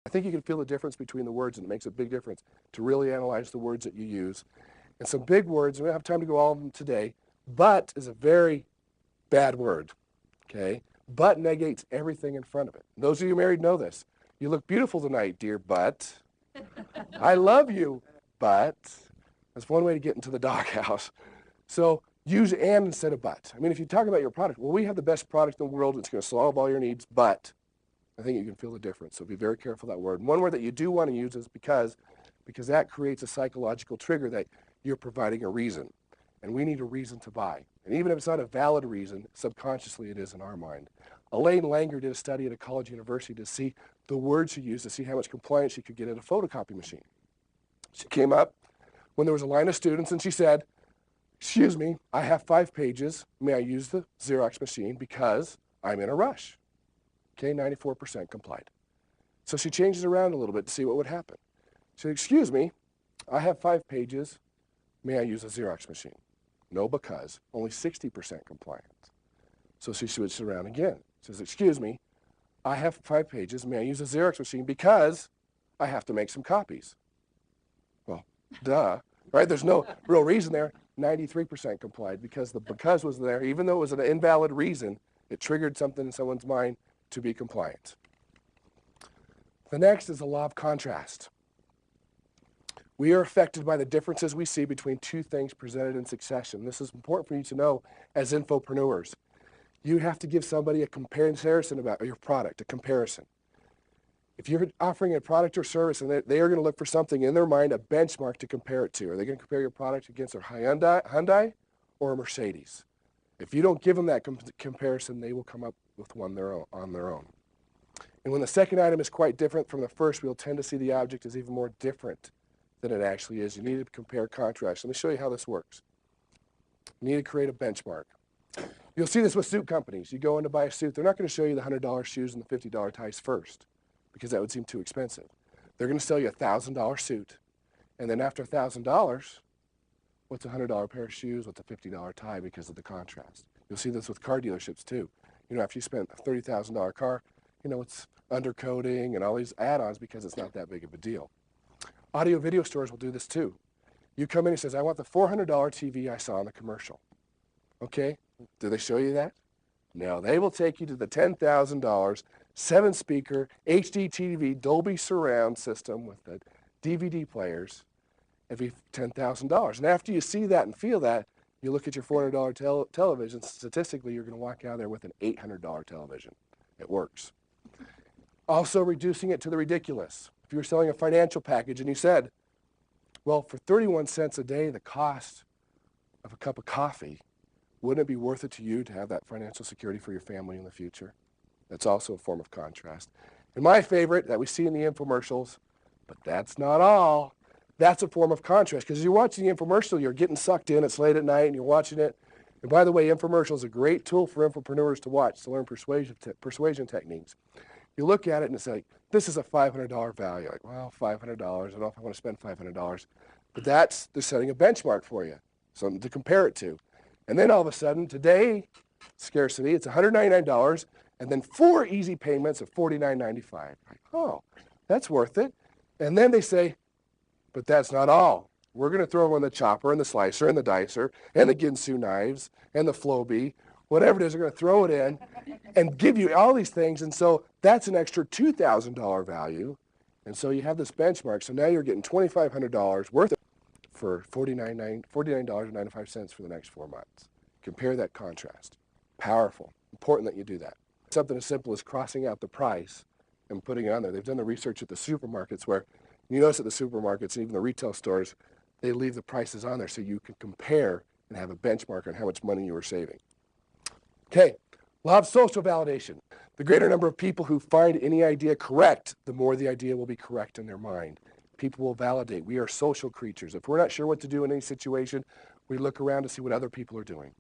I think you can feel the difference between the words, and it makes a big difference to really analyze the words that you use. And some big words, we don't have time to go all of them today. But is a very bad word, okay? But negates everything in front of it. Those of you married know this. You look beautiful tonight, dear but. I love you, but. That's one way to get into the doghouse. So use and instead of but. I mean, if you talk about your product, well, we have the best product in the world. It's going to solve all your needs, but I think you can feel the difference. So be very careful of that word. One word that you do want to use is because that creates a psychological trigger that you're providing a reason. And we need a reason to buy. And even if it's not a valid reason, subconsciously it is in our mind. Elaine Langer did a study at a college university to see the words she used, to see how much compliance she could get at a photocopy machine. She came up when there was a line of students and she said, "Excuse me, I have 5 pages. May I use the Xerox machine because I'm in a rush?" Okay, 94% complied. So she changed it around a little bit to see what would happen. She said, "Excuse me, I have 5 pages. May I use a Xerox machine?" No, because only 60% compliance. So she switched it around again. She says, "Excuse me, I have 5 pages. May I use a Xerox machine because I have to make some copies?" Well, duh, right? There's no real reason there. 93% complied because the because was there. Even though it was an invalid reason, it triggered something in someone's mind to be compliant. The next is the law of contrast. We are affected by the differences we see between two things presented in succession. This is important for you to know as infopreneurs. You have to give somebody a comparison about your product, a comparison. If you're offering a product or service and they are going to look for something in their mind, a benchmark to compare it to. Are they going to compare your product against a Hyundai or a Mercedes? If you don't give them that comparison, they will come up with one on their own. And when the second item is quite different from the first, we'll tend to see the object as even more different than it actually is. You need to compare contrast. Let me show you how this works. You need to create a benchmark. You'll see this with suit companies. You go in to buy a suit, they're not going to show you the $100 shoes and the $50 ties first because that would seem too expensive. They're going to sell you a $1,000 suit. And then after $1,000, what's a $100 pair of shoes? What's a $50 tie because of the contrast? You'll see this with car dealerships too. You know, after you spent a $30,000 car, you know, it's undercoating and all these add-ons because it's not that big of a deal. Audio video stores will do this too. You come in and says, "I want the $400 TV I saw in the commercial." Okay, do they show you that? No, they will take you to the $10,000 7-speaker HD TV Dolby surround system with the DVD players every $10,000. And after you see that and feel that, you look at your $400 television, statistically you're going to walk out there with an $800 television. It works. Also reducing it to the ridiculous. If you were selling a financial package and you said, well, for 31 cents a day, the cost of a cup of coffee, wouldn't it be worth it to you to have that financial security for your family in the future? That's also a form of contrast. And my favorite that we see in the infomercials, but that's not all, that's a form of contrast. Because as you're watching the infomercial, you're getting sucked in, it's late at night, and you're watching it. And by the way, infomercial is a great tool for infopreneurs to watch, to learn persuasion techniques. You look at it and it's like, this is a $500 value. Like, well, $500, I don't know if I want to spend $500. But they're setting a benchmark for you, something to compare it to. And then all of a sudden, today, scarcity, it's $199, and then 4 easy payments of $49.95. Like, oh, that's worth it. And then they say, but that's not all. We're going to throw in the chopper and the slicer and the dicer and the Ginsu knives and the Flowbee, whatever it is, they're going to throw it in and give you all these things. And so that's an extra $2,000 value. And so you have this benchmark. So now you're getting $2,500 worth of for $49.95 for the next 4 months. Compare that contrast. Powerful. Important that you do that. Something as simple as crossing out the price and putting it on there. They've done the research at the supermarkets where you notice at the supermarkets and even the retail stores, they leave the prices on there so you can compare and have a benchmark on how much money you are saving. Okay, law of social validation. The greater number of people who find any idea correct, the more the idea will be correct in their mind. People will validate. We are social creatures. If we're not sure what to do in any situation, we look around to see what other people are doing.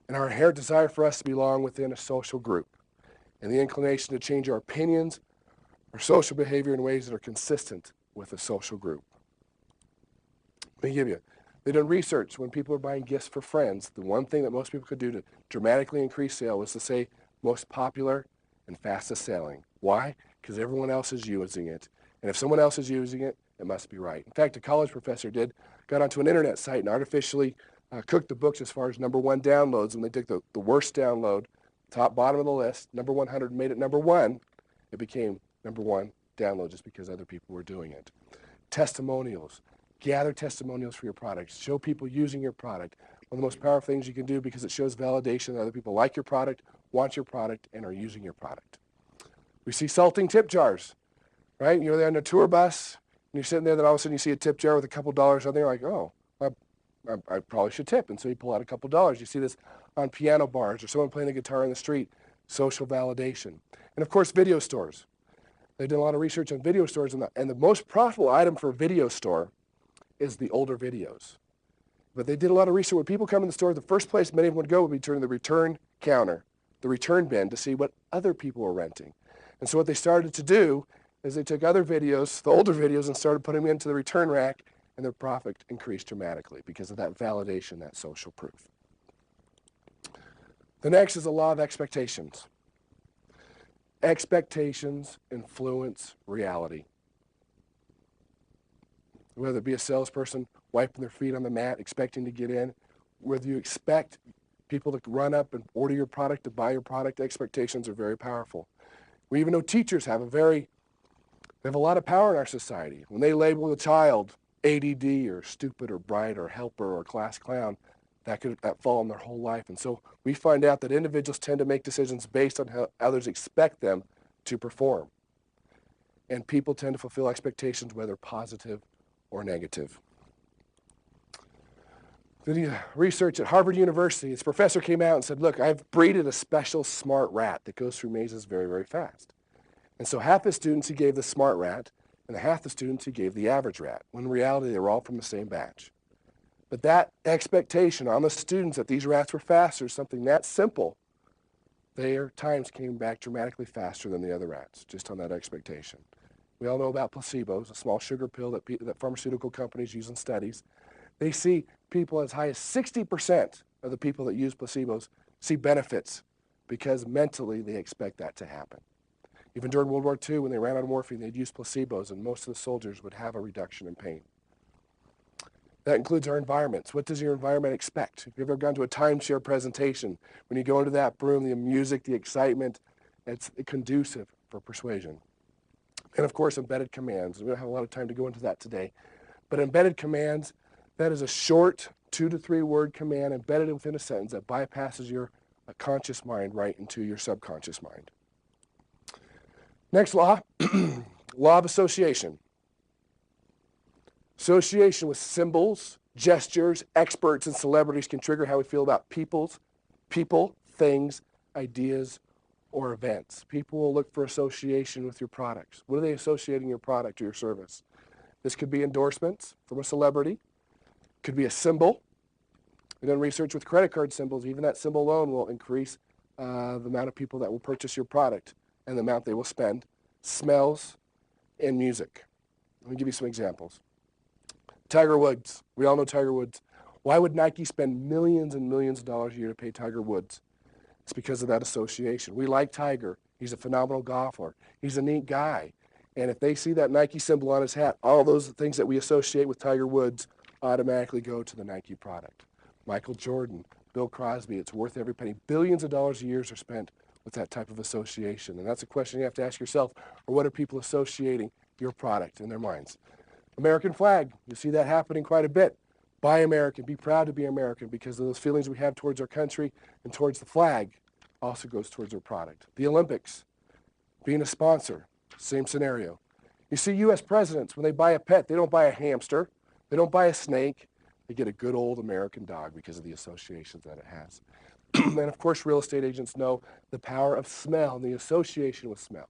And our inherent desire for us to belong within a social group and the inclination to change our opinions, our social behavior in ways that are consistent with a social group. Let me give you, they've done research when people are buying gifts for friends. The one thing that most people could do to dramatically increase sale was to say most popular and fastest selling. Why? because everyone else is using it. And if someone else is using it, it must be right. In fact, a college professor got onto an internet site and artificially cooked the books as far as #1 downloads. When they took the worst download, bottom of the list, number 100, made it #1, it became #1 download just because other people were doing it. Testimonials. Gather testimonials for your product. Show people using your product. One of the most powerful things you can do because it shows validation that other people like your product, want your product, and are using your product. We see salting tip jars, right? You're there on a tour bus, and you're sitting there, then all of a sudden you see a tip jar with a couple dollars on there, like, oh, I probably should tip. And so you pull out a couple dollars. You see this on piano bars or someone playing the guitar in the street, social validation. And of course, video stores. They did a lot of research on video stores, and the most profitable item for a video store is the older videos. But they did a lot of research. When people come in the store, the first place many of them would go would be turn the return counter, the return bin, to see what other people were renting. And so what they started to do is they took other videos, the older videos, and started putting them into the return rack, and their profit increased dramatically because of that validation, that social proof. The next is the law of expectations. Expectations influence reality. Whether it be a salesperson wiping their feet on the mat, expecting to get in, whether you expect people to run up and order your product, to buy your product, expectations are very powerful. We even know teachers have a lot of power in our society. When they label a child ADD or stupid or bright or helper or class clown, that fall on their whole life. And so we find out that individuals tend to make decisions based on how others expect them to perform. And people tend to fulfill expectations, whether positive or negative. The research at Harvard University, this professor came out and said, look, I've breeded a special smart rat that goes through mazes very, very fast. And so half the students he gave the smart rat, and half the students he gave the average rat, when in reality they were all from the same batch. But that expectation on the students that these rats were faster, something that simple, their times came back dramatically faster than the other rats, just on that expectation. We all know about placebos, a small sugar pill that pharmaceutical companies use in studies. They see people as high as 60% of the people that use placebos see benefits because mentally they expect that to happen. Even during World War II, when they ran out of morphine, they'd use placebos, and most of the soldiers would have a reduction in pain. That includes our environments. What does your environment expect? Have you ever gone to a timeshare presentation? When you go into that room, the music, the excitement, it's conducive for persuasion. And of course, embedded commands. We don't have a lot of time to go into that today. But embedded commands, that is a short 2 to 3 word command embedded within a sentence that bypasses your conscious mind right into your subconscious mind. Next law, law of association. Association with symbols, gestures, experts, and celebrities can trigger how we feel about people, things, ideas, or events. People will look for association with your products. What are they associating your product or your service? This could be endorsements from a celebrity. Could be a symbol. We've done research with credit card symbols. Even that symbol alone will increase the amount of people that will purchase your product and the amount they will spend. Smells and music. Let me give you some examples. Tiger Woods. We all know Tiger Woods. Why would Nike spend millions and millions of dollars a year to pay Tiger Woods? It's because of that association. We like Tiger. He's a phenomenal golfer. He's a neat guy. And if they see that Nike symbol on his hat, all those things that we associate with Tiger Woods automatically go to the Nike product. Michael Jordan, Bill Crosby, it's worth every penny. Billions of dollars a year are spent with that type of association. And that's a question you have to ask yourself, or what are people associating your product in their minds? American flag, you see that happening quite a bit. Buy American, be proud to be American, because of those feelings we have towards our country and towards the flag also goes towards our product. The Olympics, being a sponsor, same scenario. You see U.S. presidents, when they buy a pet, they don't buy a hamster, they don't buy a snake, they get a good old American dog because of the associations that it has. And of course, real estate agents know the power of smell and the association with smell.